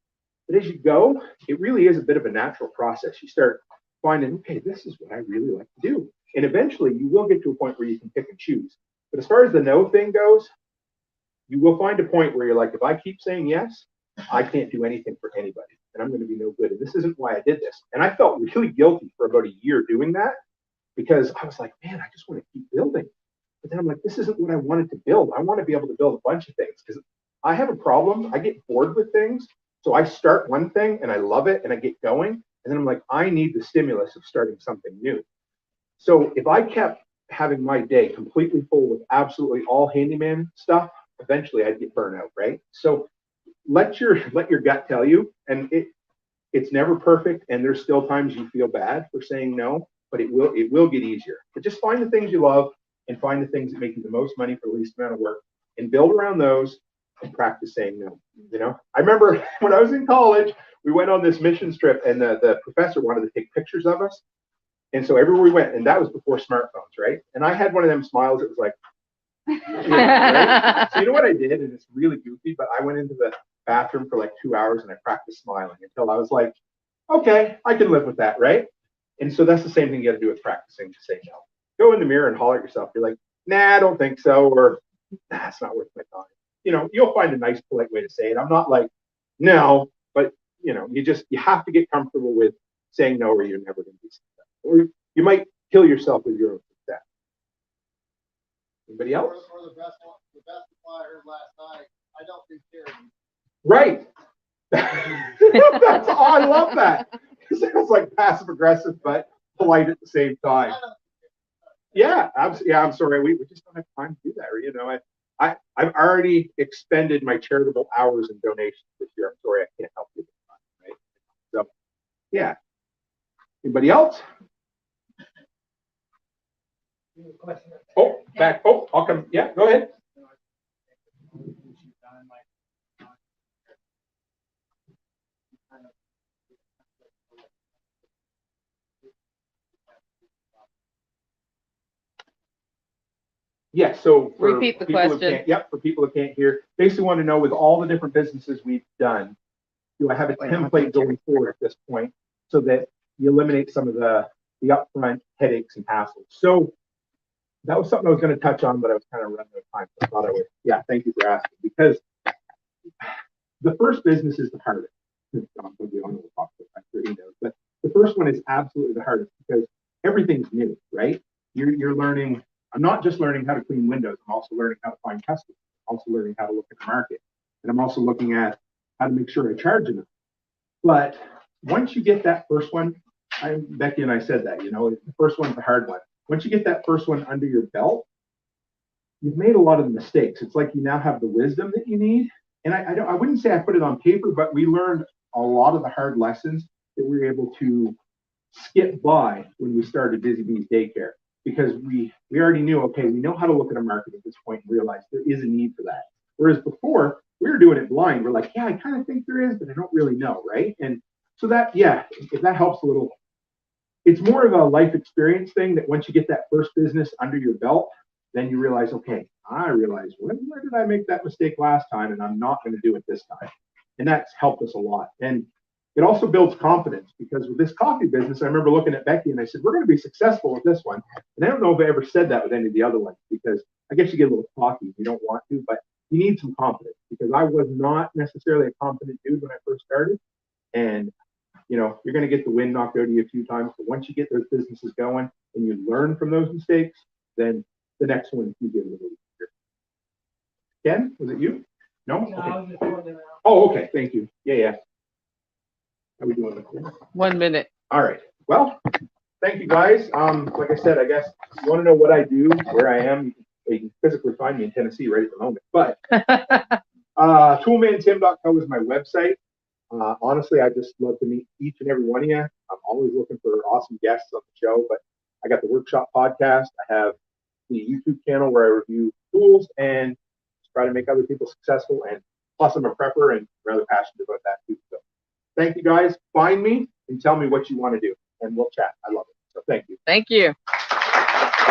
But as you go, it really is a bit of a natural process. You start finding, okay, this is what I really like to do. And eventually you will get to a point where you can pick and choose. But as far as the no thing goes, you will find a point where you're like, if I keep saying yes, I can't do anything for anybody and I'm going to be no good. And this isn't why I did this. And I felt really guilty for about a year doing that because I was like, man, I just want to keep building. But then I'm like, this isn't what I wanted to build. I want to be able to build a bunch of things because I have a problem. I get bored with things. So I start one thing and I love it and I get going. And then I'm like, I need the stimulus of starting something new. So if I kept having my day completely full with absolutely all handyman stuff, eventually I'd get burnt out, right? So let your gut tell you, and it's never perfect, and there's still times you feel bad for saying no, but it will get easier. But just find the things you love and find the things that make you the most money for the least amount of work and build around those and practice saying no. You know, I remember when I was in college, we went on this mission trip and the professor wanted to take pictures of us. And so everywhere we went, and that was before smartphones, right? And I had one of them smiles that was like, right? So you know what I did, and it's really goofy, but I went into the bathroom for like 2 hours and I practiced smiling until I was like, okay, I can live with that, right? And so that's the same thing you got to do with practicing to say no. Go in the mirror and holler at yourself. You're like, nah, I don't think so, or nah, it's not worth my time. You know, you'll find a nice, polite way to say it. I'm not like, no, but you know, you have to get comfortable with saying no, or you're never going to be successful. Or you might kill yourself with your own success. Anybody else? Or the best reply I heard last night, I don't do charity. Right. I love that. It sounds like passive aggressive, but polite at the same time. Yeah, I'm sorry. We just don't have time to do that. Or, you know, I've already expended my charitable hours and donations this year. I'm sorry, I can't help you this time, right? So, yeah. Anybody else? Oh, back. Oh, I'll come. Yeah, go ahead. Yeah, so for Repeat the people who question. can't, yep, for people who can't hear, basically want to know with all the different businesses we've done, do I have a template going forward at this point so that you eliminate some of the upfront headaches and hassles? So that was something I was going to touch on, but I was kind of running out of time. So I thought I would, yeah, thank you for asking, because the first business is the hardest. I'm going to be on the talk but the first one is absolutely the hardest because everything's new, right? You're learning. I'm not just learning how to clean windows. I'm also learning how to find customers. I'm also learning how to look at the market, and I'm also looking at how to make sure I charge enough. But once you get that first one, Becky and I said that, you know, the first one's the hard one. Once you get that first one under your belt, you've made a lot of the mistakes. It's like you now have the wisdom that you need. And I wouldn't say I put it on paper, but we learned a lot of the hard lessons that we were able to skip by when we started Busy Bees Daycare, because we already knew, okay, we know how to look at a market at this point and realize there is a need for that. Whereas before, we were doing it blind. We're like, yeah, I kind of think there is, but I don't really know, right? And so that, yeah, if that helps a little, it's more of a life experience thing that once you get that first business under your belt, then you realize, okay, I realize where did I make that mistake last time, and I'm not going to do it this time. And that's helped us a lot. And it also builds confidence, because with this coffee business, I remember looking at Becky and I said, we're going to be successful with this one. And I don't know if I ever said that with any of the other ones, because I guess you get a little cocky. You don't want to, but you need some confidence because I was not necessarily a confident dude when I first started. And, you know, you're going to get the wind knocked out of you a few times. But once you get those businesses going and you learn from those mistakes, then the next one you get a little easier. Ken, was it you? No? No, I was just wondering. Oh, okay. Thank you. Yeah. How we doing? 1 minute. All right. Well, thank you guys. Like I said, I guess you want to know what I do, where I am. You can physically find me in Tennessee right at the moment. But toolmantim.co is my website. Honestly, I just love to meet each and every one of you. I'm always looking for awesome guests on the show. But I got the Workshop podcast. I have the YouTube channel where I review tools and try to make other people successful. And plus, I'm a prepper and rather passionate about that too. So thank you guys. Find me and tell me what you want to do, and we'll chat. I love it. So thank you. Thank you.